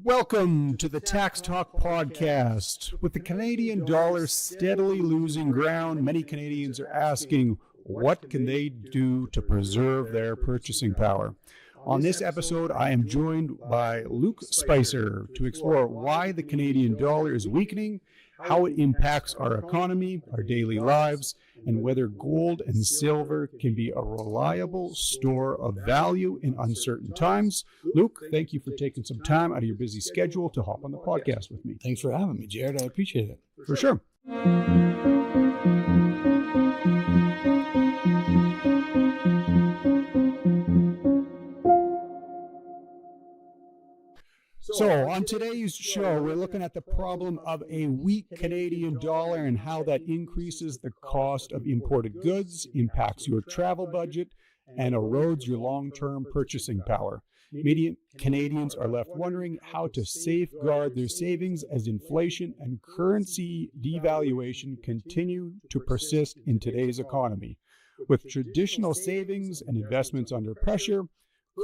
Welcome to the Tax Talk podcast. With the Canadian dollar steadily losing ground, many Canadians are asking, what can they do to preserve their purchasing power? On this episode, I am joined by Luke Spicer to explore why the Canadian dollar is weakening, how it impacts our economy, our daily lives, and whether gold and silver can be a reliable store of value in uncertain times. Luke, thank you for taking some time out of your busy schedule to hop on the podcast with me. Thanks for having me, Jared. I appreciate it. For sure. So on today's show, we're looking at the problem of a weak Canadian dollar and how that increases the cost of imported goods, impacts your travel budget, and erodes your long-term purchasing power. Many Canadians are left wondering how to safeguard their savings as inflation and currency devaluation continue to persist in today's economy. With traditional savings and investments under pressure,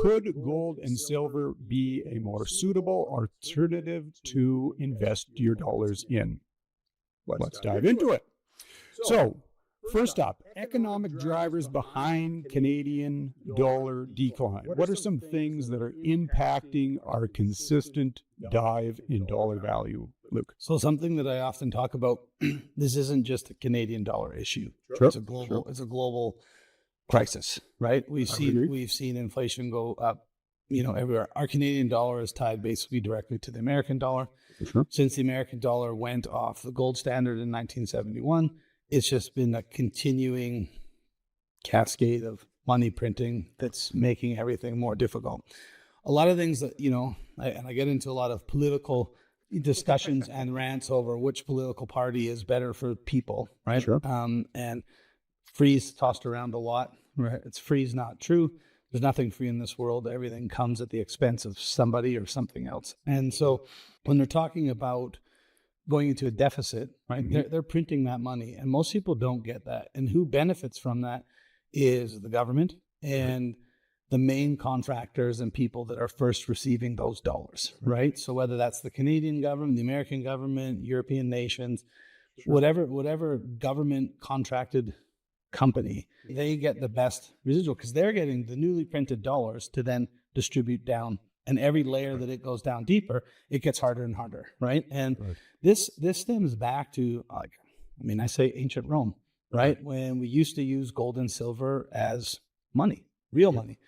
could gold and silver be a more suitable alternative to invest your dollars in? Let's dive into it. So, first up, economic drivers behind Canadian dollar decline. What are some things that are impacting our consistent dive in dollar value, Luke? So something that I often talk about, this isn't just a Canadian dollar issue. Sure. It's a global crisis, right? We've seen inflation go up, everywhere. Our Canadian dollar is tied basically directly to the American dollar. Sure. Since the American dollar went off the gold standard in 1971, it's just been a continuing cascade of money printing that's making everything more difficult. A lot of things that, I get into a lot of political discussions and rants over which political party is better for people, right? Sure. And free's tossed around a lot, right? Free's not true. There's nothing free in this world. Everything comes at the expense of somebody or something else. And so when they're talking about going into a deficit, right, they're printing that money, and most people don't get that. And who benefits from that is the government and the main contractors and people that are first receiving those dollars, right? So whether that's the Canadian government, the American government, European nations, whatever government contracted company, they get the best residual because they're getting the newly printed dollars to then distribute down. And every layer that it goes down deeper, it gets harder and harder, right? And this stems back to, I say ancient Rome, right? When we used to use gold and silver as money, real money.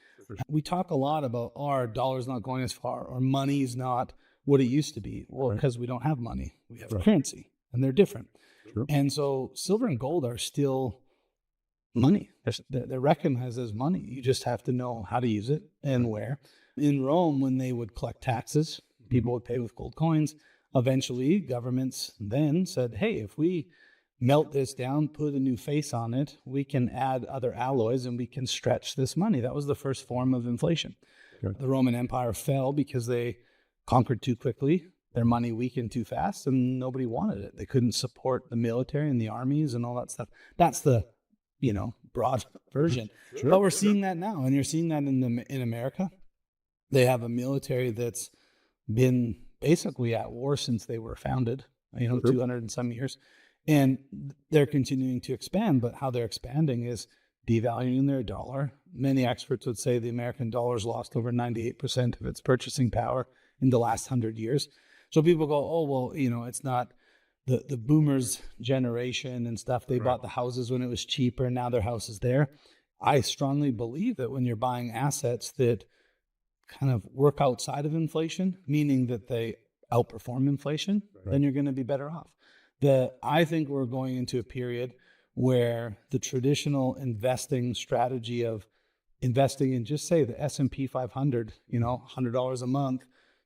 We talk a lot about our dollar's not going as far, or money's not what it used to be. Well, because we don't have money, we have currency, and they're different. True. And so silver and gold are still money. They're recognized as money. You just have to know how to use it and where. In Rome, when they would collect taxes, people would pay with gold coins. Eventually, governments then said, hey, if we melt this down, put a new face on it, we can add other alloys and we can stretch this money. That was the first form of inflation. Sure. The Roman Empire fell because they conquered too quickly. Their money weakened too fast and nobody wanted it. They couldn't support the military and the armies and all that stuff. That's the broad version. Sure. But we're seeing that now, and you're seeing that in America. They have a military that's been basically at war since they were founded, 200 and some years, and they're continuing to expand. But how they're expanding is devaluing their dollar. Many experts would say the American dollar's lost over 98% of its purchasing power in the last 100 years. So people go, oh, well, it's not the boomers generation and stuff. They bought the houses when it was cheaper, and now their house is there. I strongly believe that when you're buying assets that kind of work outside of inflation, meaning that they outperform inflation, then you're going to be better off. I think we're going into a period where the traditional investing strategy of investing in, just say, the S&P 500, $100 a month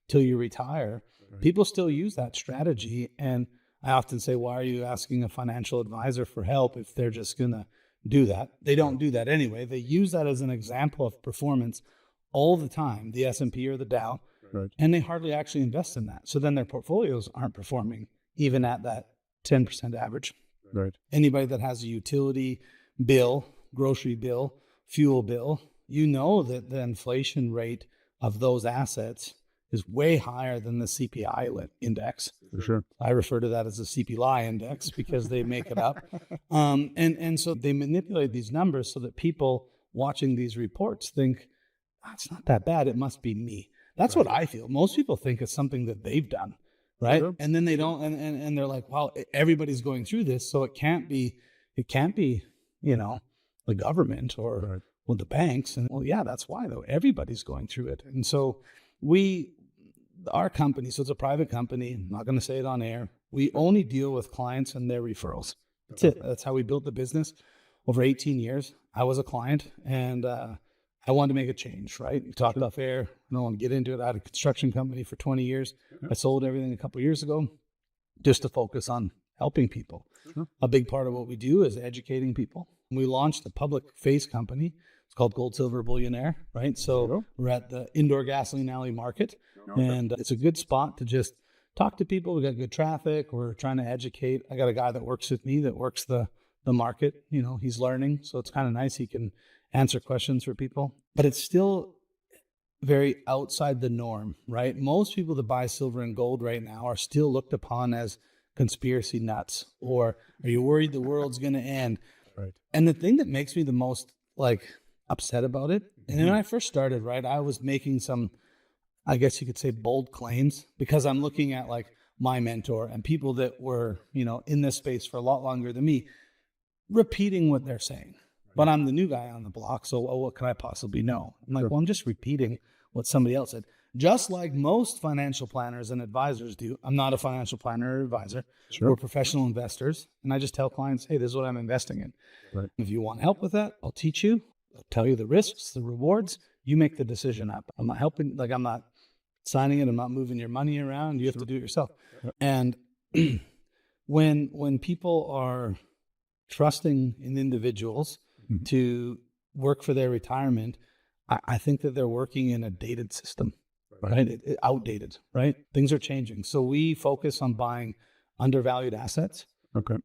till you retire, people still use that strategy. And I often say, why are you asking a financial advisor for help if they're just going to do that? They don't do that anyway. They use that as an example of performance all the time, the S&P or the Dow, and they hardly actually invest in that. So then their portfolios aren't performing even at that 10% average. Right. Anybody that has a utility bill, grocery bill, fuel bill, that the inflation rate of those assets is way higher than the CPI index. For sure. I refer to that as the CPI index because they make it up. And so they manipulate these numbers so that people watching these reports think, it's not that bad. It must be me. That's what I feel. Most people think it's something that they've done, right? Sure. And then they don't, and they're like, well, everybody's going through this, so it can't be, the government or well, the banks. And well, yeah, that's why though. Everybody's going through it. And so our company, so it's a private company, I'm not going to say it on air. We only deal with clients and their referrals. That's it. That's how we built the business over 18 years. I was a client and I wanted to make a change, right? You talked off air. I don't want to get into it. I had a construction company for 20 years. I sold everything a couple of years ago just to focus on helping people. A big part of what we do is educating people. We launched a public face company. It's called Gold Silver Billionaire, right? So we're at the indoor gasoline alley market, and it's a good spot to just talk to people. We got good traffic. We're trying to educate. I got a guy that works with me that works the market. He's learning, so it's kind of nice. He can answer questions for people, but it's still very outside the norm, right? Most people that buy silver and gold right now are still looked upon as conspiracy nuts, or are you worried the world's going to end? Right. And the thing that makes me the most upset about it, and when I first started, right, I was making some, I guess you could say, bold claims because I'm looking at my mentor and people that were, in this space for a lot longer than me, repeating what they're saying. But I'm the new guy on the block, so what can I possibly know? I'm like, well, I'm just repeating what somebody else said. Just like most financial planners and advisors do. I'm not a financial planner or advisor. Sure. We're professional investors. And I just tell clients, hey, this is what I'm investing in. Right. If you want help with that, I'll teach you. I'll tell you the risks, the rewards. You make the decision up. I'm not helping, I'm not signing it. I'm not moving your money around. You have to do it yourself. Yep. And when people are trusting in individuals to work for their retirement, I think that they're working in a dated system, right? Outdated, right? Things are changing. So we focus on buying undervalued assets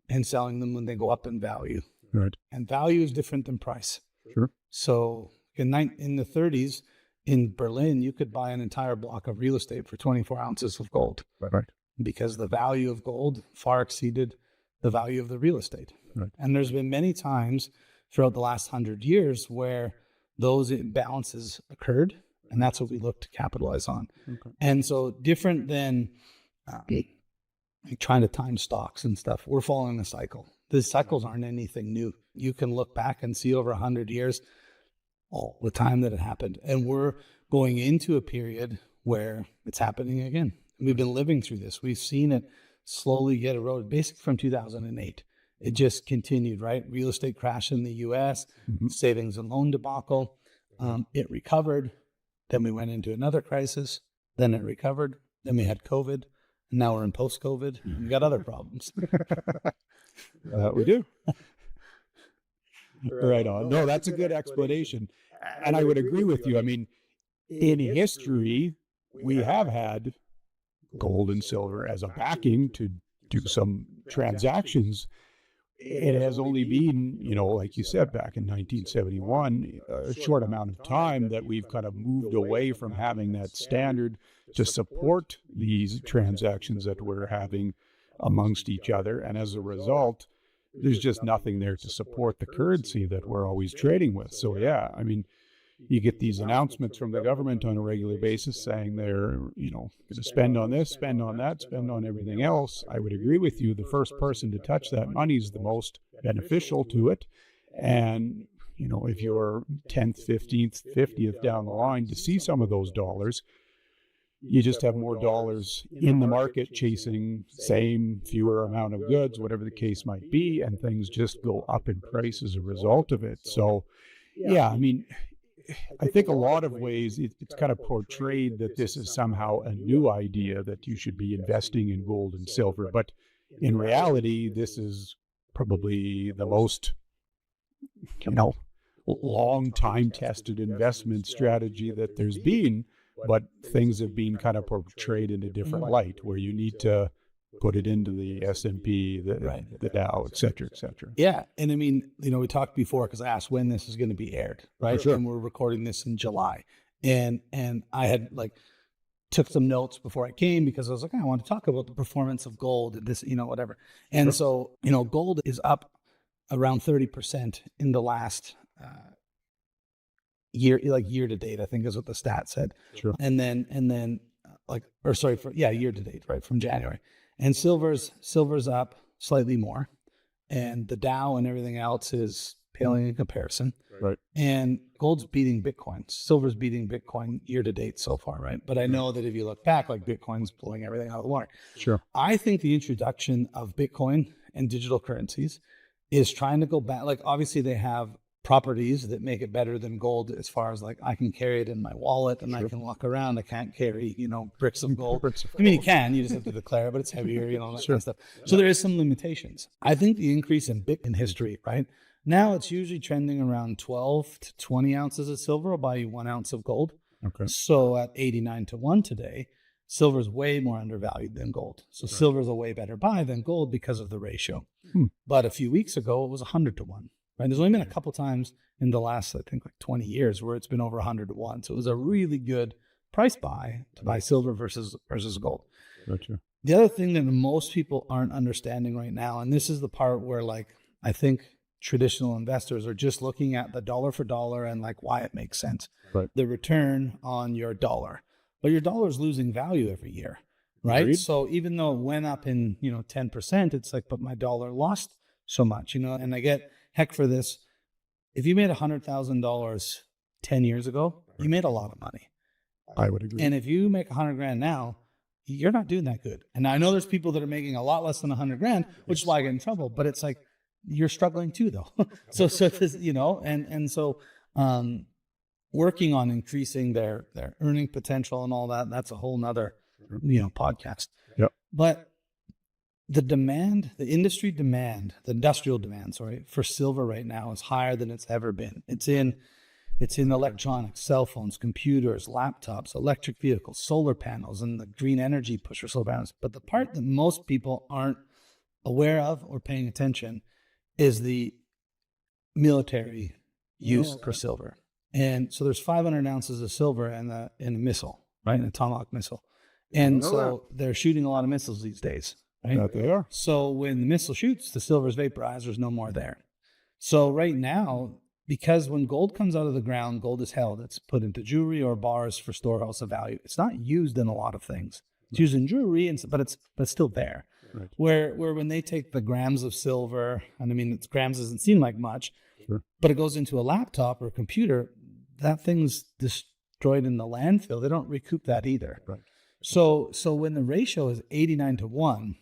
and selling them when they go up in value. Right. And value is different than price. Sure. So in the 30s in Berlin, you could buy an entire block of real estate for 24 ounces of gold. Right. Because the value of gold far exceeded the value of the real estate. Right. And there's been many times throughout the last 100 years where those imbalances occurred, and that's what we look to capitalize on. Okay. And so different than trying to time stocks and stuff, we're following a cycle. The cycles aren't anything new. You can look back and see over 100 years all the time that it happened. And we're going into a period where it's happening again. We've been living through this. We've seen it slowly get eroded, basically from 2008. It just continued, right? Real estate crash in the U.S., savings and loan debacle. It recovered. Then we went into another crisis. Then it recovered. Then we had COVID. And now we're in post-COVID. And we got other problems. We do. Right on. No, that's a good explanation. And I would agree with you. I mean, in history, we have had gold and silver as a backing to do some transactions. It has only been, like you said, back in 1971, a short amount of time that we've kind of moved away from having that standard to support these transactions that we're having amongst each other. And as a result, there's just nothing there to support the currency that we're always trading with. So, yeah, I mean, you get these announcements from the government on a regular basis saying they're, going to spend on this, spend on that, spend on everything else. I would agree with you. The first person to touch that money is the most beneficial to it. And, if you're 10th, 15th, 50th down the line to see some of those dollars, you just have more dollars in the market chasing same, fewer amount of goods, whatever the case might be, and things just go up in price as a result of it. So, yeah, I mean, I think a lot of ways it's kind of portrayed that this is somehow a new idea that you should be investing in gold and silver. But in reality, this is probably the most, long time tested investment strategy that there's been. But things have been kind of portrayed in a different light where you need to put it into the S&P, the Dow, et cetera, et cetera. Yeah. And I mean, we talked before because I asked when this is going to be aired, right? Sure. And we're recording this in July. And I had took some notes before I came because I was like, I want to talk about the performance of gold and this, whatever. And so, gold is up around 30% in the last year to date, I think is what the stat said. Sure. And then year to date, right, from January. And silver's up slightly more, and the Dow and everything else is paling in comparison. Right. And gold's beating Bitcoin. Silver's beating Bitcoin year to date so far, right? But I know that if you look back, like Bitcoin's blowing everything out of the water. Sure. I think the introduction of Bitcoin and digital currencies is trying to go back. Like, obviously they have properties that make it better than gold as far as like I can carry it in my wallet and I can walk around. I can't carry, bricks of gold. I mean, you can, you just have to declare it, but it's heavier, that kind of stuff. So there is some limitations. I think the increase in Bitcoin history, right? Now it's usually trending around 12 to 20 ounces of silver will buy you 1 ounce of gold. Okay. So at 89 to 1 today, silver is way more undervalued than gold. So silver is a way better buy than gold because of the ratio. But a few weeks ago, it was 100 to 1. Right? There's only been a couple times in the last, I think, like 20 years where it's been over 100 to 1. So it was a really good price buy to buy silver versus gold. Gotcha. The other thing that most people aren't understanding right now, and this is the part where I think traditional investors are just looking at the dollar for dollar and why it makes sense. Right. The return on your dollar. But your dollar is losing value every year, right? Agreed. So even though it went up in, 10%, it's but my dollar lost so much, and I get heck for this. If you made $100,000 10 years ago, you made a lot of money. I would agree. And if you make $100,000 now, you're not doing that good. And I know there's people that are making a lot less than $100,000, which is why I get in trouble, but it's you're struggling too though. so this, and so working on increasing their earning potential and all that, that's a whole nother, podcast. Yep. But the industrial demand, for silver right now is higher than it's ever been. It's in electronics, cell phones, computers, laptops, electric vehicles, solar panels, and the green energy push for solar panels. But the part that most people aren't aware of or paying attention is the military use for silver. And so there's 500 ounces of silver in a missile, right? An tomahawk missile. And so they're shooting a lot of missiles these days. Right? That they are. So when the missile shoots, the silver is vaporized. There's no more there. So right now, because when gold comes out of the ground, gold is held. It's put into jewelry or bars for storehouse of value. It's not used in a lot of things. It's used in jewelry, but it's still there. Right. Where when they take the grams of silver, and I mean, grams doesn't seem like much, but it goes into a laptop or a computer, that thing's destroyed in the landfill. They don't recoup that either. Right. So when the ratio is 89 to 1,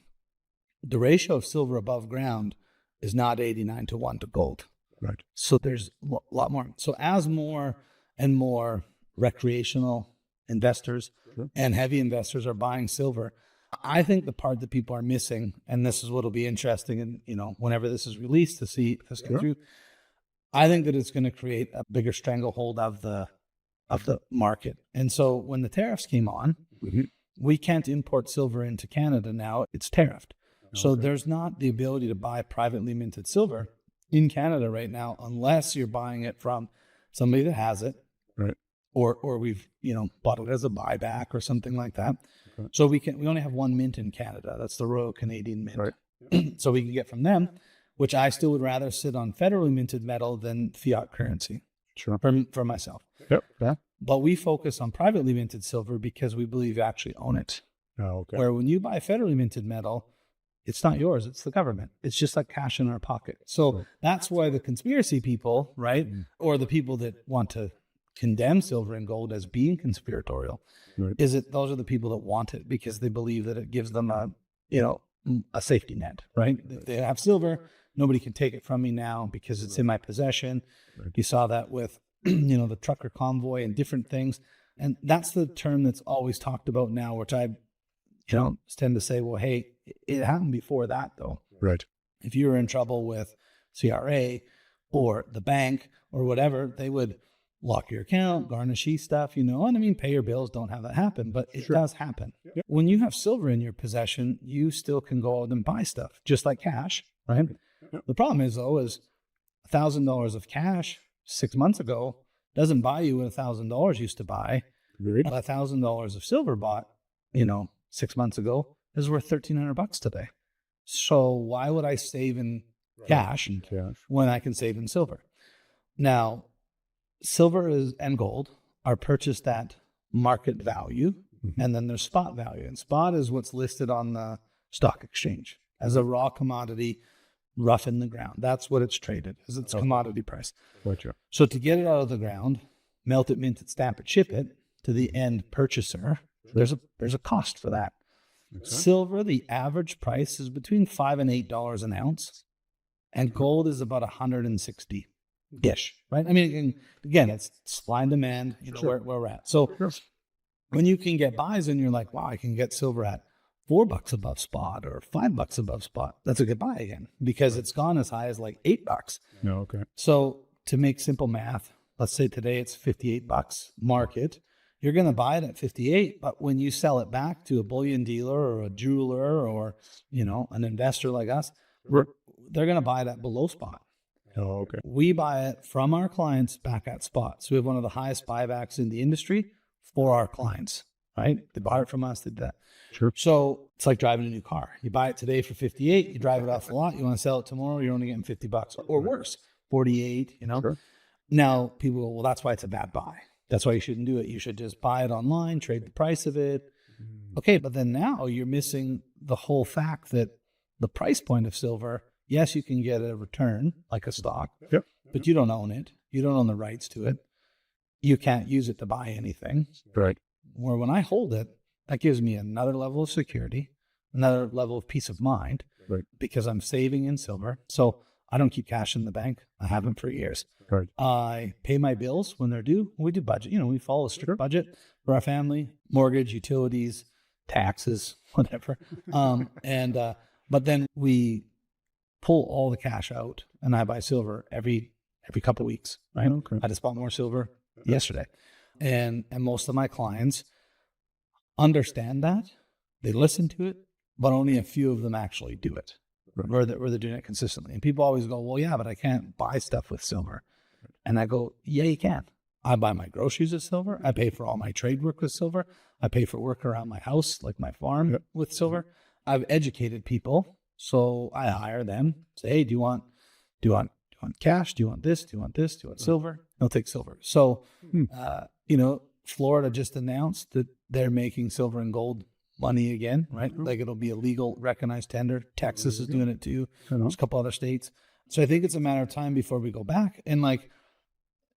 the ratio of silver above ground is not 89 to 1 to gold. Right. So there's a lot more. So as more and more recreational investors and heavy investors are buying silver, I think the part that people are missing, and this is what will be interesting, and whenever this is released to see if this goes through, I think that it's going to create a bigger stranglehold of the market. And so when the tariffs came on, we can't import silver into Canada now. It's tariffed. So there's not the ability to buy privately minted silver in Canada right now, unless you're buying it from somebody that has it, right? Or we've bought it as a buyback or something like that. Okay. So we only have one mint in Canada. That's the Royal Canadian Mint. Right. So we can get from them, which I still would rather sit on federally minted metal than fiat currency. Sure. For myself. Yep. Yeah. But we focus on privately minted silver because we believe you actually own it. Oh, okay. Where when you buy federally minted metal, it's not yours, it's the government. It's just like cash in our pocket. So that's why the conspiracy people, right? Or the people that want to condemn silver and gold as being conspiratorial, is that those are the people that want it because they believe that it gives them a safety net, right? They have silver, nobody can take it from me now because it's in my possession. Right. You saw that with, the trucker convoy and different things. And that's the term that's always talked about now, which I, tend to say, well, hey, it happened before that though. Right. If you were in trouble with CRA or the bank or whatever, they would lock your account, garnish stuff, and I mean, pay your bills, don't have that happen, but it does happen. Yep. When you have silver in your possession, you still can go out and buy stuff just like cash, right? Yep. The problem is though, is $1,000 of cash 6 months ago doesn't buy you what $1,000 used to buy. Agreed. $1,000 of silver bought, 6 months ago is worth $1,300 today. So why would I save in cash when I can save in silver? Now, silver and gold are purchased at market value, and then there's spot value. And spot is what's listed on the stock exchange as a raw commodity, rough in the ground. That's what it's traded as its commodity price. Gotcha. So to get it out of the ground, melt it, mint it, stamp it, ship it to the end purchaser, there's a cost for that. Silver, the average price is between $5 and $8 an ounce, and gold is about 160-ish, right? I mean, again, it's supply and demand, where we're at. So when you can get buys and you're like, wow, I can get silver at $4 above spot or $5 above spot, that's a good buy again, because it's gone as high as like $8. No, okay. So to make simple math, let's say today it's $58 market. You're going to buy it at 58, but when you sell it back to a bullion dealer or a jeweler or, an investor like us, they're going to buy it at below spot. Oh, okay. We buy it from our clients back at spot. So we have one of the highest buybacks in the industry for our clients, right? They bought it from us, did that. Sure. So it's like driving a new car. You buy it today for 58, you drive it off the lot, you want to sell it tomorrow, you're only getting $50 or worse, 48, Sure. Now people go, well, that's why it's a bad buy. That's why you shouldn't do it. You should just buy it online, trade the price of it. Okay, but then now you're missing the whole fact that the price point of silver, yes, you can get a return like a stock, but you don't own it. You don't own the rights to it. You can't use it to buy anything. Right. Where when I hold it, that gives me another level of security, another level of peace of mind, because I'm saving in silver. So I don't keep cash in the bank. I haven't for years. Right. I pay my bills when they're due. We do budget. We follow a strict budget for our family, mortgage, utilities, taxes, whatever. But then we pull all the cash out, and I buy silver every couple of weeks. Right. Okay. I just bought more silver yesterday, and most of my clients understand that. They listen to it, but only a few of them actually do it. Where they're doing it consistently. And people always go, well, yeah, but I can't buy stuff with silver. And I go, yeah, you can. I buy my groceries with silver. I pay for all my trade work with silver. I pay for work around my house, like my farm, with silver. I've educated people. So I hire them, say, hey, do you want cash? Do you want this? Do you want this? Do you want silver? They'll take silver. So, Florida just announced that they're making silver and gold money again, right? Like it'll be a legal recognized tender. Texas is doing it too. There's a couple other states. So I think it's a matter of time before we go back. And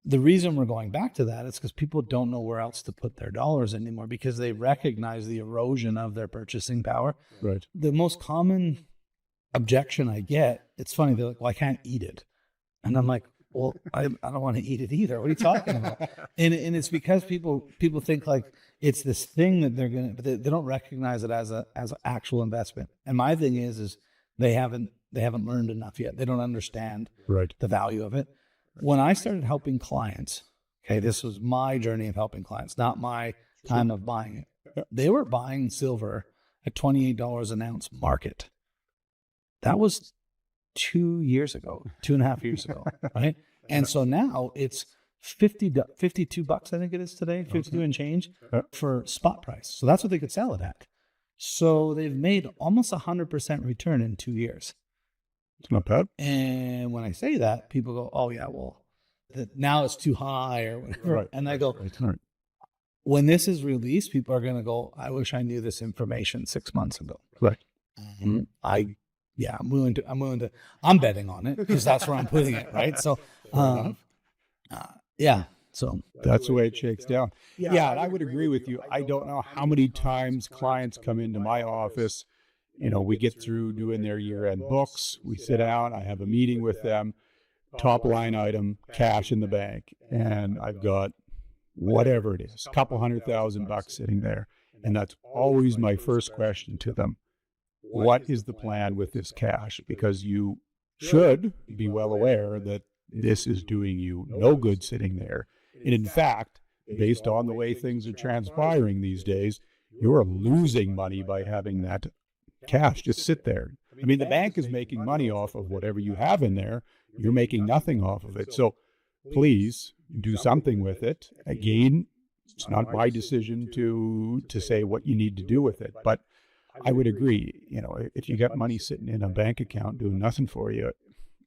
the reason we're going back to that is because people don't know where else to put their dollars anymore, because they recognize the erosion of their purchasing power. Right. The most common objection I get, it's funny, they're like, well, I can't eat it. And I'm like, well, I don't want to eat it either. What are you talking about? And it's because people think like it's this thing that they're going to, but they don't recognize it as an actual investment. And my thing is they haven't learned enough yet. They don't understand the value of it. When I started helping clients, okay, this was my journey of helping clients, not my time of buying it. They were buying silver at $28 an ounce market. That was 2.5 years ago, right? And so now it's $52, I think it is today, 52 and change for spot price. So that's what they could sell it at. So they've made almost 100% return in 2 years. It's not bad. And when I say that, people go, oh yeah, well, now it's too high or whatever. Right. And I go, when this is released, people are going to go, I wish I knew this information 6 months ago. Right. I'm betting on it because that's where I'm putting it. Right. So, so that's the way it shakes down. Yeah. And I would agree with you. I don't know how many times clients come into my office. We get through doing their year-end books. We sit down. I have a meeting with them. Top line item, cash in the bank. And I've got whatever it is, a couple $100,000 sitting there. And that's always my first question to them. What is the plan with this cash? Because you should be well aware that this is doing you no good sitting there. And in fact, based on the way things are transpiring these days, you're losing money by having that cash just sit there. I mean, the bank is making money off of whatever you have in there. You're making nothing off of it. So please do something with it. Again, It's not my decision to say what you need to do with it. But I would agree, if you got money sitting in a bank account doing nothing for you,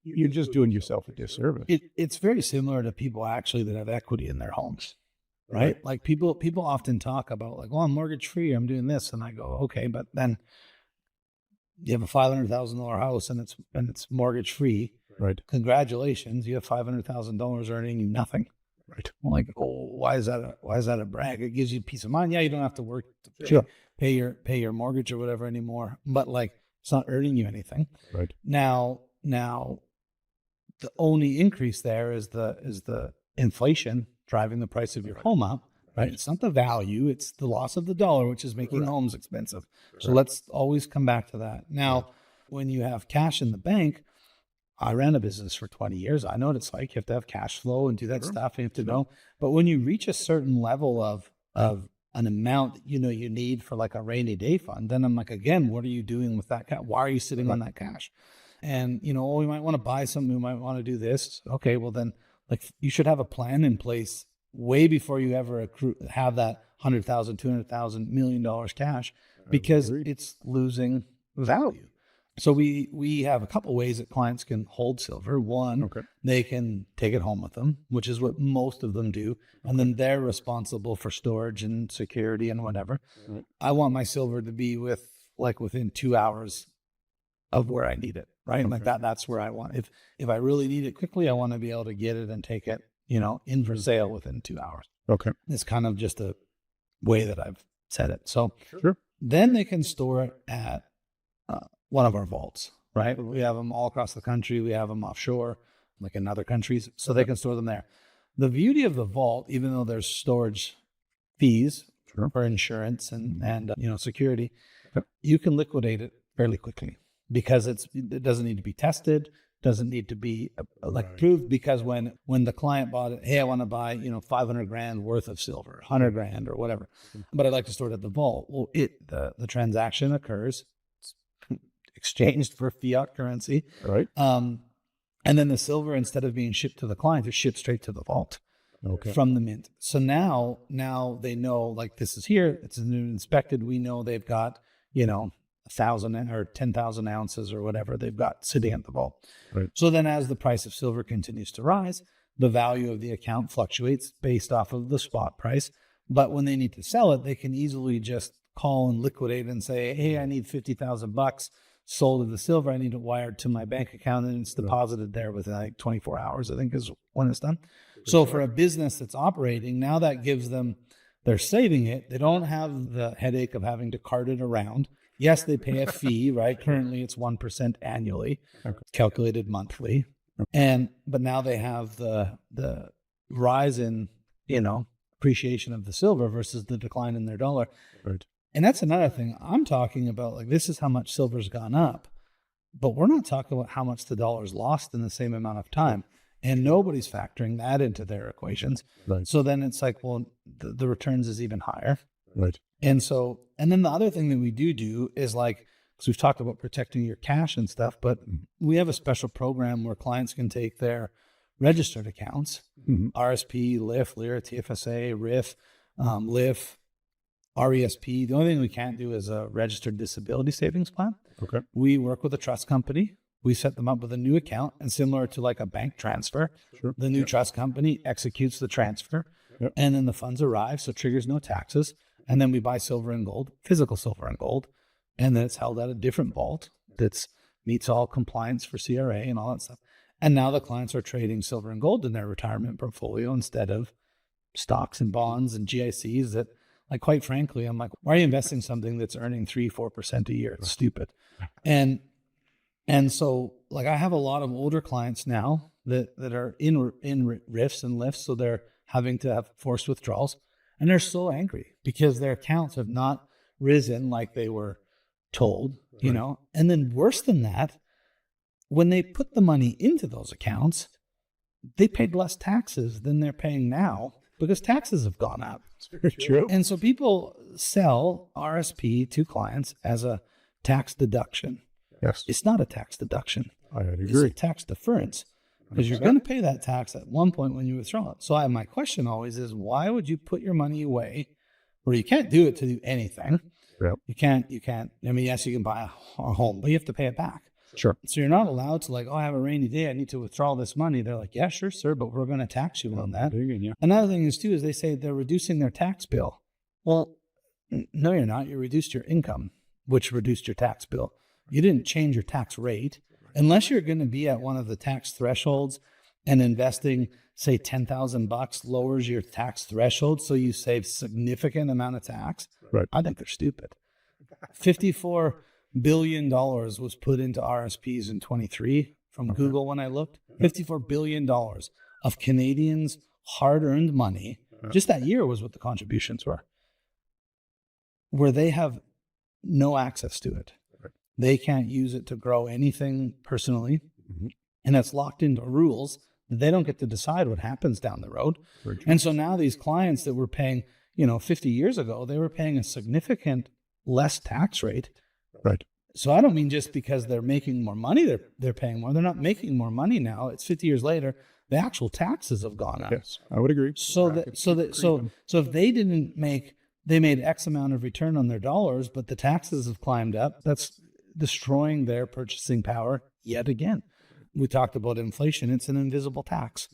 you're just doing yourself a disservice. It's very similar to people actually that have equity in their homes, right? Like people often talk about like, well, I'm mortgage free, I'm doing this. And I go, okay, but then you have a $500,000 house and it's mortgage free. Right. Congratulations, you have $500,000 earning you nothing. Right. I'm like, oh, why is that a brag? It gives you peace of mind. Yeah, you don't have to work to pay your mortgage or whatever anymore. But like, it's not earning you anything. Right. Now, the only increase there is the inflation driving the price of your home up. Right. It's not the value; it's the loss of the dollar, which is making homes expensive. So let's always come back to that. Now, when you have cash in the bank, I ran a business for 20 years. I know what it's like. You have to have cash flow and do that stuff. You have to know. But when you reach a certain level of an amount that you need for like a rainy day fund, then I'm like, again, what are you doing with that cash? Why are you sitting on that cash? And, we might want to buy something. We might want to do this. Okay, well then, like, you should have a plan in place way before you ever have that $100,000, $200,000, $1 million cash, because it's losing value. So we have a couple ways that clients can hold silver. One, they can take it home with them, which is what most of them do. And then they're responsible for storage and security and whatever. I want my silver to be within 2 hours of where I need it, right? Like that's where I want. If I really need it quickly, I want to be able to get it and take it, in for sale within 2 hours. Okay. It's kind of just a way that I've said it. So then they can store it at one of our vaults, right? We have them all across the country. We have them offshore, like in other countries, so they can store them there. The beauty of the vault, even though there's storage fees for insurance and security, you can liquidate it fairly quickly because it doesn't need to be tested, doesn't need to be proved, because when the client bought it, hey, I want to buy, $500,000 worth of silver, $100,000 or whatever, but I'd like to store it at the vault. Well, the transaction occurs, exchanged for fiat currency. Right. And then the silver, instead of being shipped to the client, is shipped straight to the vault from the mint. So now they know, like, this is here, it's inspected. We know they've got, 1,000 or 10,000 ounces or whatever they've got sitting at the vault. Right. So then as the price of silver continues to rise, the value of the account fluctuates based off of the spot price. But when they need to sell it, they can easily just call and liquidate and say, hey, I need $50,000 sold of the silver. I need it wired to my bank account, and it's deposited there within like 24 hours, I think is when it's done. So for a business that's operating, now that gives them, they're saving it. They don't have the headache of having to cart it around. Yes, they pay a fee, right? Currently it's 1% annually, calculated monthly. But now they have the rise in, appreciation of the silver versus the decline in their dollar. Right. And that's another thing I'm talking about. Like, this is how much silver's gone up, but we're not talking about how much the dollar's lost in the same amount of time. And nobody's factoring that into their equations. Right. So then it's like, well, the returns is even higher. Right. And then the other thing that we do is, like, because we've talked about protecting your cash and stuff, but we have a special program where clients can take their registered accounts, RSP, LIF, LIRA, TFSA, RRIF, LIF, RRSP. The only thing we can't do is a registered disability savings plan. Okay. We work with a trust company. We set them up with a new account, and similar to like a bank transfer, the new trust company executes the transfer, and then the funds arrive, so triggers no taxes. And then we buy silver and gold, physical silver and gold, and then it's held at a different vault that meets all compliance for CRA and all that stuff. And now the clients are trading silver and gold in their retirement portfolio instead of stocks and bonds and GICs that, like, quite frankly, I'm like, why are you investing something that's earning 3-4% a year? It's stupid. And so, like, I have a lot of older clients now that are in RRIFs and lifts, so they're having to have forced withdrawals, and they're so angry because their accounts have not risen like they were told, And then worse than that, when they put the money into those accounts, they paid less taxes than they're paying now because taxes have gone up. It's very true. And so people sell RSP to clients as a tax deduction. Yes. It's not a tax deduction. I agree. It's a tax deference. because you're going to pay that tax at one point when you withdraw it. So my question always is, why would you put your money away where you can't do it to do anything? Yep. You can't, I mean, yes, you can buy a home, but you have to pay it back. Sure. So you're not allowed to like, oh, I have a rainy day, I need to withdraw this money. They're like, yeah, sure, sir, but we're going to tax you on that. Another thing is too, is they say they're reducing their tax bill. Well, no, you're not. You reduced your income, which reduced your tax bill. You didn't change your tax rate. Unless you're going to be at one of the tax thresholds and investing, say, $10,000 lowers your tax threshold, so you save significant amount of tax. Right. I think they're stupid. $54 billion was put into RSPs in 23 from Google when I looked. $54 billion of Canadians' hard-earned money, just that year was what the contributions were, where they have no access to it. They can't use it to grow anything personally. And it's locked into rules. They don't get to decide what happens down the road. And so now these clients that were paying, 50 years ago, they were paying a significant less tax rate. Right. So I don't mean just because they're making more money, they're paying more. They're not making more money now. It's 50 years later. The actual taxes have gone up. Yes, I would agree. So if they made X amount of return on their dollars, but the taxes have climbed up, that's destroying their purchasing power yet again. We talked about inflation. It's an invisible tax.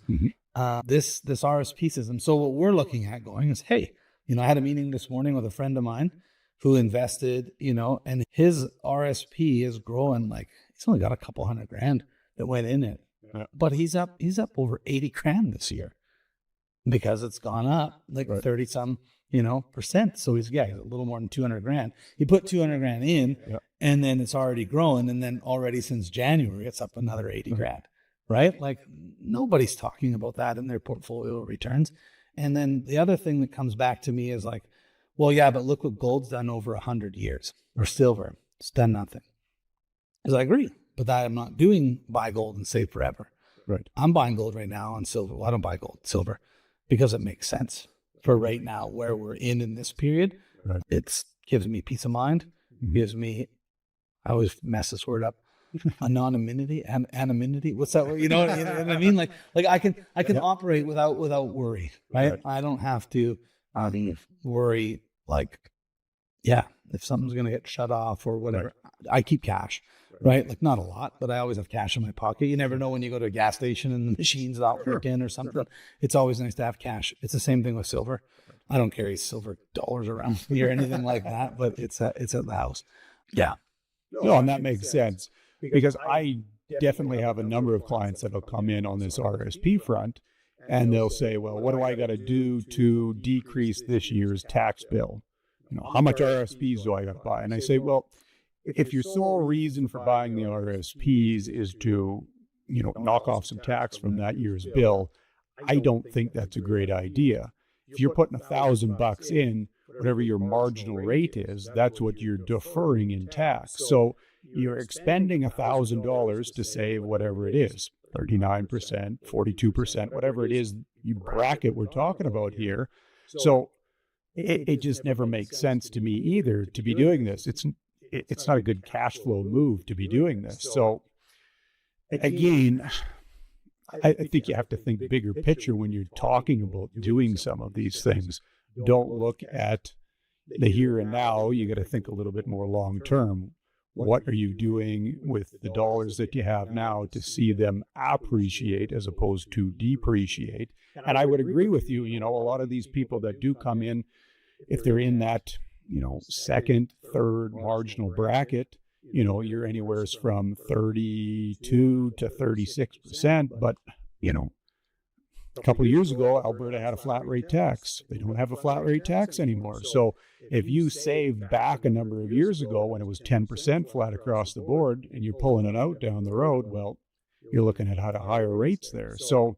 This RSP system. So what we're looking at going is, hey, I had a meeting this morning with a friend of mine who invested, and his RSP is growing he's only got a couple $100,000 that went in it. Yeah. But he's up over 80 grand this year because it's gone up 30 some, percent. So he's a little more than 200 grand. He put 200 grand in and then it's already growing. And then already since January, it's up another 80 grand, right? Nobody's talking about that in their portfolio returns. And then the other thing that comes back to me is well, yeah, but look what gold's done over 100 years or silver. It's done nothing. Because I agree, but I'm not doing buy gold and save forever. Right. I'm buying gold right now on silver. Well, I don't buy gold, silver, because it makes sense for right now where we're in this period. Right. It gives me peace of mind. Gives me, I always mess this word up, anonymity, anonymity. What's that word? You know what I mean? I can operate without worry, right? I don't have to worry if something's going to get shut off or whatever. I keep cash, right? Not a lot, but I always have cash in my pocket. You never know when you go to a gas station and the machine's not working or something. It's always nice to have cash. It's the same thing with silver. I don't carry silver dollars around me or anything like that, but it's at the house. Yeah. No, and that makes sense because I definitely have a number of clients that'll come in on this RRSP front and they'll say, well, what do I got to do to decrease this year's tax bill? How much RRSPs do I got to buy? And I say, well, if your sole reason for buying the RRSPs is to, knock off some tax from that year's bill, I don't think that's a great idea. If you're putting $1,000 in, whatever your marginal rate is, that's what you're deferring in tax. So you're expending $1,000 to save whatever it is, 39%, 42%, whatever it is, you bracket we're talking about here. So it just never makes sense to me either to be doing this. It's not a good cash flow move to be doing this. So again, I think you have to think bigger picture when you're talking about doing some of these things. Don't look at the here and now. You got to think a little bit more long term. What are you doing with the dollars that you have now to see them appreciate as opposed to depreciate? And I would agree with you, a lot of these people that do come in, if they're in that, second, third marginal bracket, you're anywhere from 32 to 36%. But, a couple of years ago, Alberta had a flat rate tax. They don't have a flat rate tax anymore. So if you saved back a number of years ago when it was 10% flat across the board and you're pulling it out down the road, well, you're looking at higher rates there. So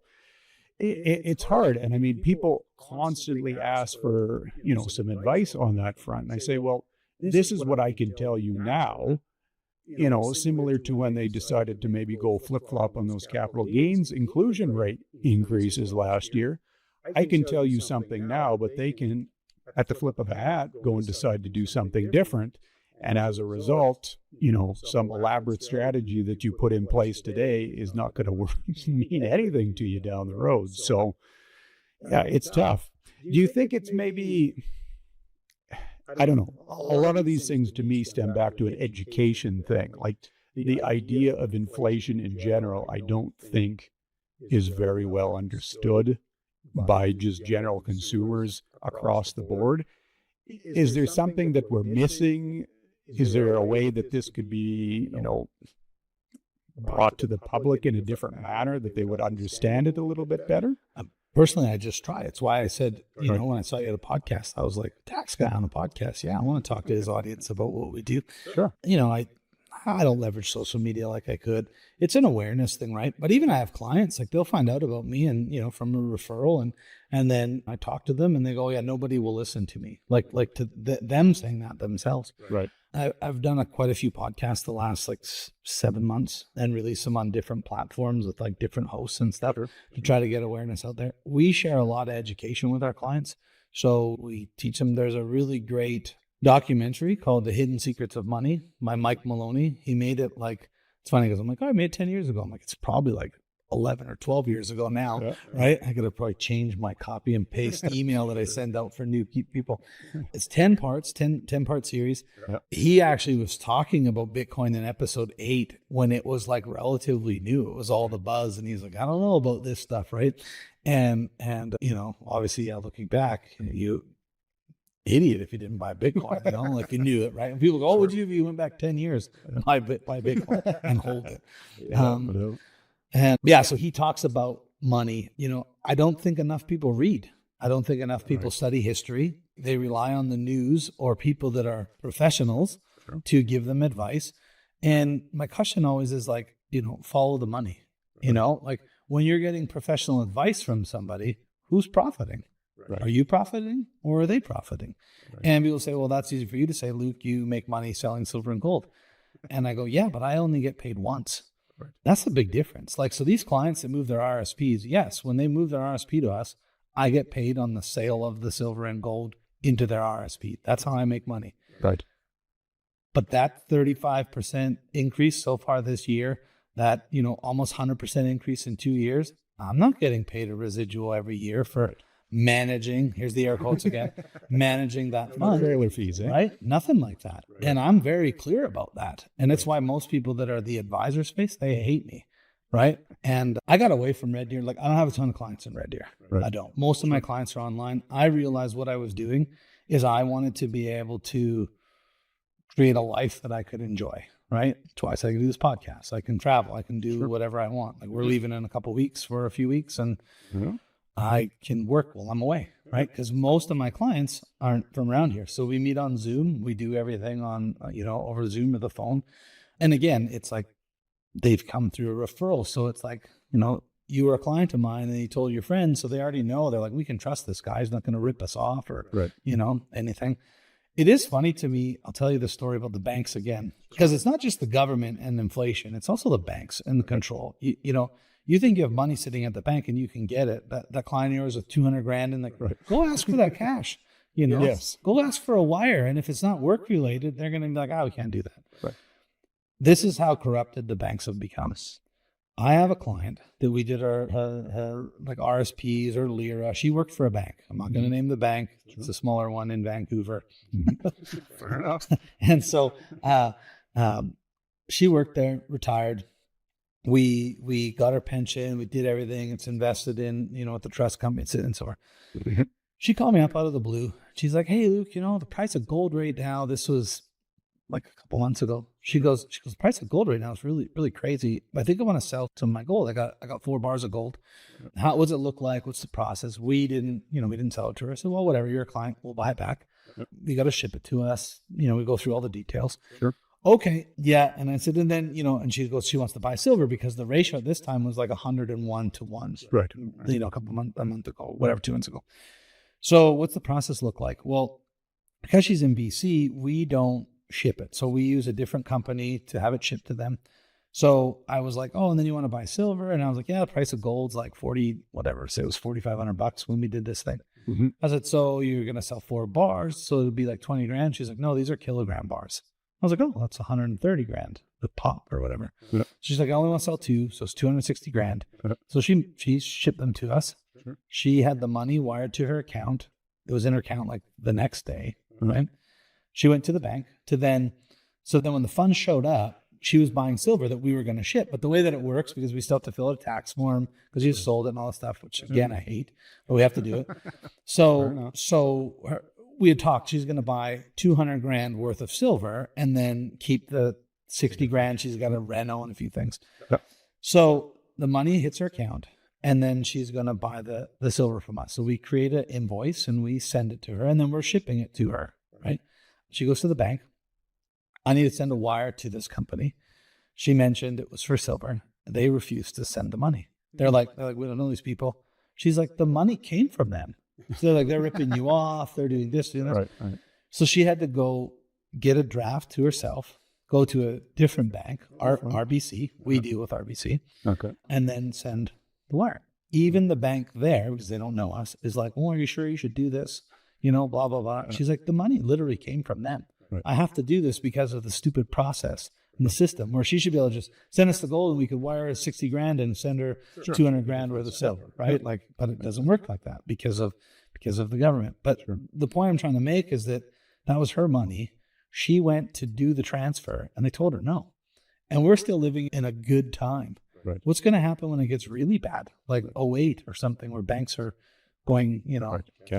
it's hard. And I mean, people constantly ask for, some advice on that front. And I say, well, this is what I can tell you now, similar to when they decided to maybe go flip-flop on those capital gains inclusion rate increases last year. I can tell you something now, but they can, at the flip of a hat, go and decide to do something different. And as a result, some elaborate strategy that you put in place today is not going to mean anything to you down the road. So, yeah, it's tough. Do you think it's maybe, I don't know, a lot of these things to me stem back to an education thing. Like the idea of inflation in general, I don't think is very well understood by just general consumers across the board. Is there something that we're missing? Is there a way that this could be, brought to the public in a different manner, that they would understand it a little bit better? Personally, I just try. It's why I said, when I saw you at a podcast, I was like, tax guy on a podcast. Yeah, I want to talk to his audience about what we do. Sure. I don't leverage social media like I could. It's an awareness thing, right? But even I have clients, like they'll find out about me and, from a referral and then I talk to them and they go, yeah, nobody will listen to me. Like to them saying that themselves. Right. I've done quite a few podcasts the last 7 months and released them on different platforms with different hosts and stuff to try to get awareness out there. We share a lot of education with our clients. So we teach them. There's a really great documentary called The Hidden Secrets of Money by Mike Maloney. He made it it's funny because I'm like, I made it 10 years ago. I'm like, it's probably 11 or 12 years ago now, right? I could have probably changed my copy and paste email that I send out for new people. It's 10 parts, 10-part series. Yeah. He actually was talking about Bitcoin in episode 8 when it was relatively new. It was all the buzz. And he's like, I don't know about this stuff, right? And obviously, looking back, you idiot if you didn't buy Bitcoin, you knew it, right? And people go, oh, would you went back 10 years, buy Bitcoin and hold it. So he talks about money. I don't think enough people read. I don't think enough people study history. They rely on the news or people that are professionals to give them advice. And my question always is follow the money. When you're getting professional advice from somebody, who's profiting? Right. Are you profiting or are they profiting? Right. And people say, well, that's easy for you to say, Luke, you make money selling silver and gold. And I go, yeah, but I only get paid once. Right. That's the big difference. So these clients that move their RRSPs, yes, when they move their RRSP to us, I get paid on the sale of the silver and gold into their RRSP. That's how I make money. Right. But that 35% increase so far this year, that, almost 100% increase in 2 years, I'm not getting paid a residual every year for managing, here's the air quotes again, managing that fund. Trailer fees, right? Nothing like that. Right. And I'm very clear about that. And it's why most people that are the advisor space, they hate me, right? And I got away from Red Deer. I don't have a ton of clients in Red Deer. Right. I don't. Most of my clients are online. I realized what I was doing is I wanted to be able to create a life that I could enjoy, right? Twice I can do this podcast. I can travel. I can do whatever I want. We're leaving in a couple of weeks for a few weeks and I can work while I'm away, right? Because most of my clients aren't from around here. So we meet on Zoom. We do everything on, over Zoom or the phone. And again, it's they've come through a referral. So it's you were a client of mine and you told your friends. So they already know. They're like, we can trust this guy. He's not going to rip us off or, anything. It is funny to me. I'll tell you the story about the banks again, because it's not just the government and inflation. It's also the banks and the control. You think you have money sitting at the bank and you can get it. That client of yours with 200 grand and go ask for that cash, Yes. Go ask for a wire. And if it's not work related, they're going to be like, we can't do that. Right. This is how corrupted the banks have become. I have a client that we did her RSPs or Lira. She worked for a bank. I'm not going to name the bank. It's a smaller one in Vancouver. Fair enough. And so she worked there, retired. We got her pension. We did everything. It's invested in, at the trust company and so on. She called me up out of the blue. She's like, hey, Luke, the price of gold right now, this was a couple months ago. She goes, the price of gold right now is really, really crazy. I think I want to sell some of my gold. I got 4 bars of gold. How does it look like? What's the process? We didn't sell it to her. I said, well, whatever, you're a client. We'll buy it back. You got to ship it to us. We go through all the details. Sure. Okay. Yeah. And I said, and then, and she goes, she wants to buy silver because the ratio at this time was 101 to 1. Right. A month ago, whatever, 2 months ago. So what's the process look like? Well, because she's in BC, we don't ship it. So we use a different company to have it shipped to them. So I was like, oh, and then you want to buy silver? And I was like, yeah, the price of gold's 40, whatever. So it was $4,500 when we did this thing. I said, so you're going to sell 4 bars. So it'll be 20 grand. She's like, no, these are kilogram bars. I was like, oh, that's 130 grand, the pop or whatever. Yeah. She's like, I only want to sell 2, so it's 260 grand. Yeah. So she shipped them to us. Sure. She had the money wired to her account. It was in her account like the next day, Yeah. right? She went to the bank so then when the funds showed up, she was buying silver that we were going to ship. But the way that it works, because we still have to fill out a tax form because you sold it and all that stuff, which again, I hate, but we have to do it. We had talked, she's going to buy 200 grand worth of silver and then keep the 60 grand. She's got a reno and a few things. Yeah. So the money hits her account and then she's going to buy the silver from us. So we create an invoice and we send it to her and then we're shipping it to her, right? She goes to the bank. I need to send a wire to this company. She mentioned it was for silver. They refused to send the money. They're like, we don't know these people. She's like, the money came from them. So they're like, they're ripping you off. They're doing this, doing that. Right. So she had to go get a draft to herself, go to a different bank, RBC. We deal with RBC. Okay. And then send the wire. Even the bank there, because they don't know us, is like, oh, are you sure you should do this? Blah, blah, blah. She's like, the money literally came from them. Right. I have to do this because of the stupid process in the system where she should be able to just send us the gold and we could wire her 60 grand and send her 200 grand worth of silver, right? Like, but it doesn't work like that because of the government. But the point I'm trying to make is that was her money. She went to do the transfer and they told her no. And we're still living in a good time. Right. What's going to happen when it gets really bad, like 08 or something where banks are going,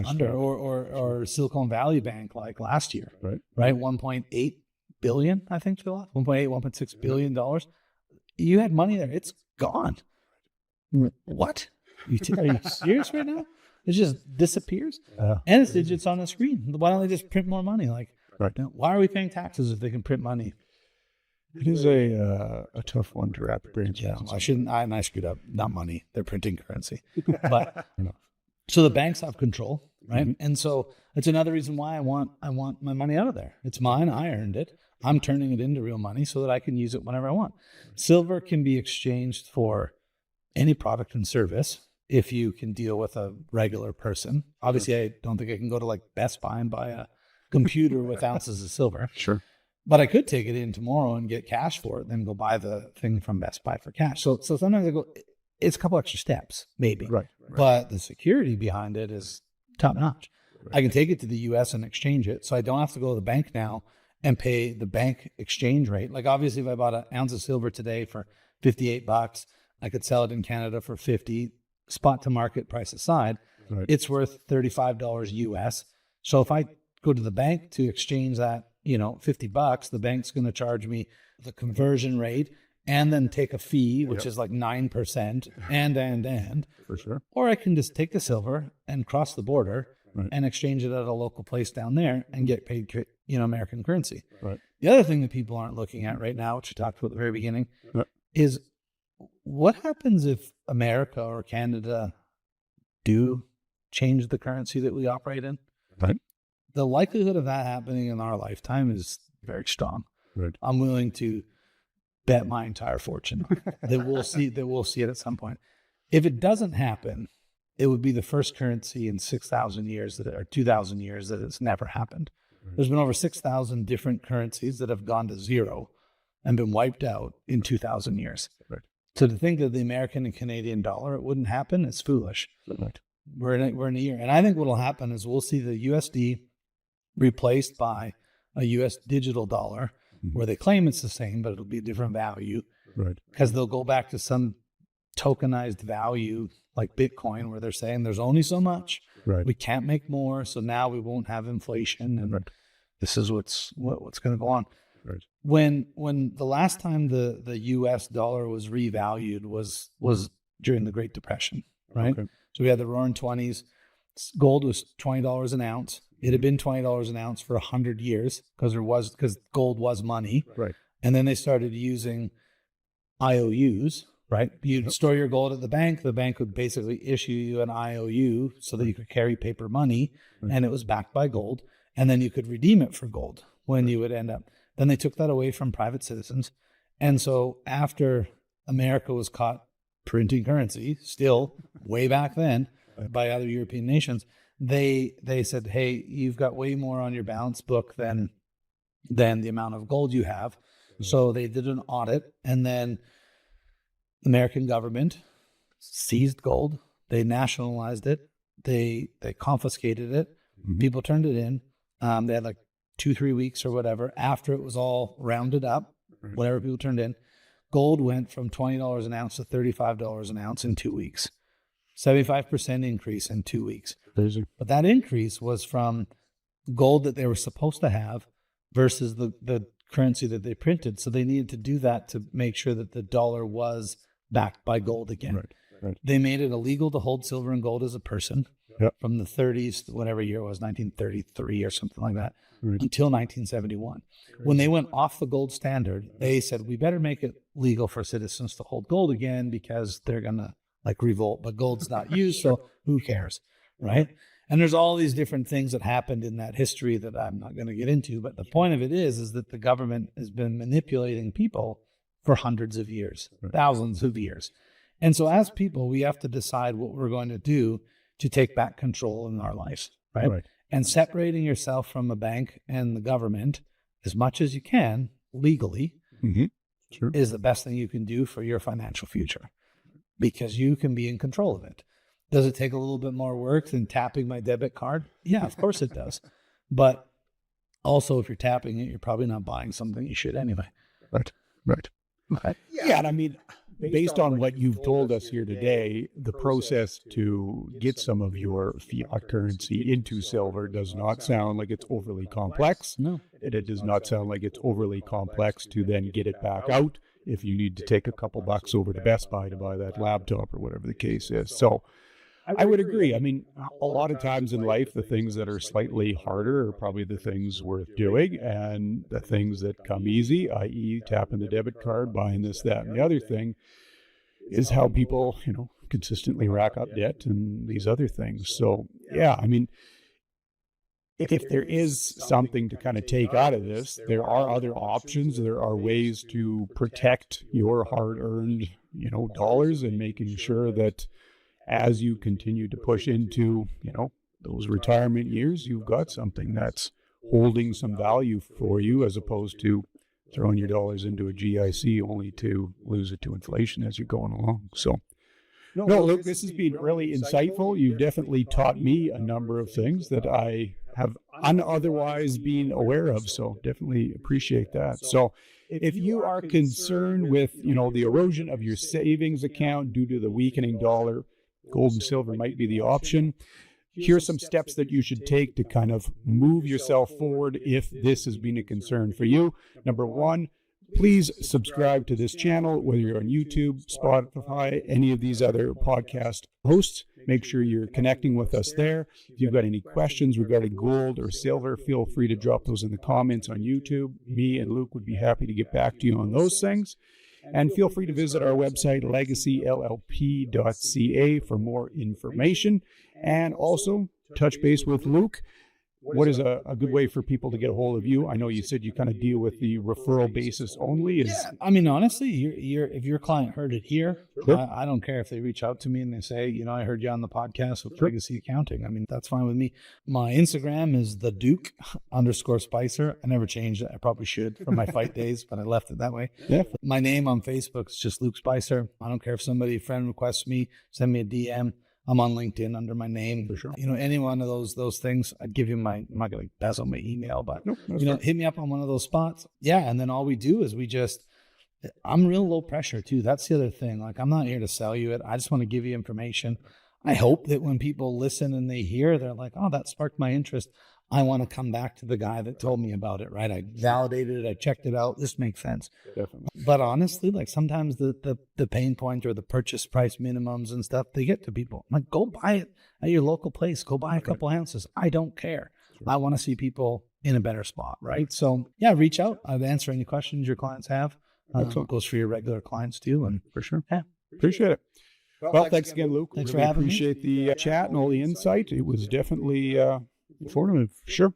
under, or Silicon Valley Bank like last year, right? 1.8 billion, I think they lost 1.6 billion dollars. You had money there, it's gone. What? Are you serious right now? It just disappears, and it's digits on the screen. Why don't they just print more money? Like, why are we paying taxes if they can print money? It is a tough one to wrap your brains around. I screwed up. Not money. They're printing currency, but. So the banks have control, right? Mm-hmm. And so it's another reason why I want my money out of there. It's mine. I earned it. I'm turning it into real money so that I can use it whenever I want. Silver can be exchanged for any product and service if you can deal with a regular person. Obviously, I don't think I can go to like Best Buy and buy a computer with ounces of silver. Sure. But I could take it in tomorrow and get cash for it, then go buy the thing from Best Buy for cash. So sometimes I go, it's a couple extra steps, maybe. Right. But the security behind it is top notch. Right. I can take it to the US and exchange it. So I don't have to go to the bank now and pay the bank exchange rate. Like obviously if I bought an ounce of silver today for $58, I could sell it in Canada for $50, spot to market price aside. Right. It's worth $35 US. So if I go to the bank to exchange that, $50, the bank's going to charge me the conversion rate and then take a fee, which is like 9%, and. For sure. Or I can just take the silver and cross the border and exchange it at a local place down there and get paid, American currency. Right. The other thing that people aren't looking at right now, which we talked about at the very beginning, is what happens if America or Canada do change the currency that we operate in? Right. The likelihood of that happening in our lifetime is very strong. Right. I'm willing to bet my entire fortune that we'll see it at some point. If it doesn't happen, it would be the first currency in 6,000 years or 2,000 years that it's never happened. Right. There's been over 6,000 different currencies that have gone to zero and been wiped out in 2,000 years. Right. So to think that the American and Canadian dollar, it wouldn't happen, is foolish. Right. We're in a year. And I think what will happen is we'll see the USD replaced by a US digital dollar, where they claim it's the same, but it'll be a different value. Right. Because they'll go back to some tokenized value like Bitcoin, where they're saying there's only so much. Right. We can't make more, so now we won't have inflation, and this is what's going to go on. Right. When the last time the US dollar was revalued was during the Great Depression, right? Okay. So we had the Roaring 20s. Gold was $20 an ounce. It had been $20 an ounce for 100 years because gold was money. Right. And then they started using IOUs, right? You'd store your gold at the bank. The bank would basically issue you an IOU so that you could carry paper money, and it was backed by gold. And then you could redeem it for gold when you would end up. Then they took that away from private citizens. And so after America was caught printing currency, still way back then by other European nations, they said, hey, you've got way more on your balance book than than the amount of gold you have. So they did an audit, and then the American government seized gold. They nationalized it. They confiscated it. People turned it in. They had like 2-3 weeks or whatever after it was all rounded up, whatever people turned in. Gold went from $20 an ounce to $35 an ounce in 2 weeks. 75% increase in 2 weeks. Crazy. But that increase was from gold that they were supposed to have versus the currency that they printed. So they needed to do that to make sure that the dollar was backed by gold again. Right. They made it illegal to hold silver and gold as a person from the 30s, whatever year it was, 1933 or something like that, until 1971. When they went off the gold standard, they said, we better make it legal for citizens to hold gold again because they're going to like revolt, but gold's not used, so who cares, right? And there's all these different things that happened in that history that I'm not going to get into, but the point of it is that the government has been manipulating people for hundreds of years, thousands of years. And so as people, we have to decide what we're going to do to take back control in our lives, right? And separating yourself from a bank and the government as much as you can legally is the best thing you can do for your financial future, because you can be in control of it. Does it take a little bit more work than tapping my debit card? Yeah, of course it does. But also, if you're tapping it, you're probably not buying something you should anyway. Right. Okay. Yeah, and I mean, based on what you've told us here today, the process to get some of your fiat currency into silver does not sound like it's overly complex. No. It does not sound like it's overly complex to then get it back out if you need to take a couple bucks over to Best Buy to buy that laptop or whatever the case is. So I would agree. I mean, a lot of times in life, the things that are slightly harder are probably the things worth doing, and the things that come easy, i.e. tapping the debit card, buying this, that, and the other thing, is how people, consistently rack up debt and these other things. So, yeah, I mean, if there is something to kind of take out of this, there are other options. There are ways to protect your hard-earned, dollars, and making sure that as you continue to push into, those retirement years, you've got something that's holding some value for you, as opposed to throwing your dollars into a GIC only to lose it to inflation as you're going along. So, no, Luke, this has been really insightful. You've definitely taught me a number of things that I have otherwise been aware of. So definitely appreciate that. So if you are concerned with, the erosion of your savings account due to the weakening dollar, gold and silver might be the option. Here's some steps that you should take to kind of move yourself forward if this has been a concern for you. Number one, please subscribe to this channel, whether you're on YouTube, Spotify, any of these other podcast hosts. Make sure you're connecting with us there. If you've got any questions regarding gold or silver, feel free to drop those in the comments on YouTube. Me and Luke would be happy to get back to you on those things. And feel free to visit our website, legacyllp.ca, for more information. And also touch base with Luke. What is a good way for people to get a hold of you? I know you said you kind of deal with the referral basis only. Yeah, I mean, honestly, if your client heard it here, I don't care if they reach out to me and they say, I heard you on the podcast with Legacy Accounting. I mean, that's fine with me. My Instagram is _Duke_Spicer. I never changed it. I probably should from my fight days, but I left it that way. Yeah. My name on Facebook is just Luke Spicer. I don't care if a friend requests me, send me a DM. I'm on LinkedIn under my name. For sure. Any one of those things, I'd give you I'm not going to bezel my email, but, hit me up on one of those spots. Yeah. And then all we do is I'm real low pressure too. That's the other thing. Like, I'm not here to sell you it. I just want to give you information. I hope that when people listen and they hear, they're like, oh, that sparked my interest. I want to come back to the guy that told me about it, right? I validated it. I checked it out. This makes sense. Definitely. But honestly, like, sometimes the pain point or the purchase price minimums and stuff, they get to people. I'm like, go buy it at your local place. Go buy a couple ounces. I don't care. Sure. I want to see people in a better spot, right? So yeah, reach out. I'd answer any questions your clients have. Goes for your regular clients too. And for sure. Yeah. Appreciate it. Well, thanks again, Luke. Thanks for having me. Appreciate the chat and all the insight. It was definitely informative. Sure.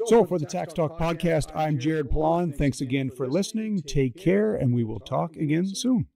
So for the Tax Talk podcast, I'm Jared Plon. Thanks again for listening. Take care, and we will talk again soon.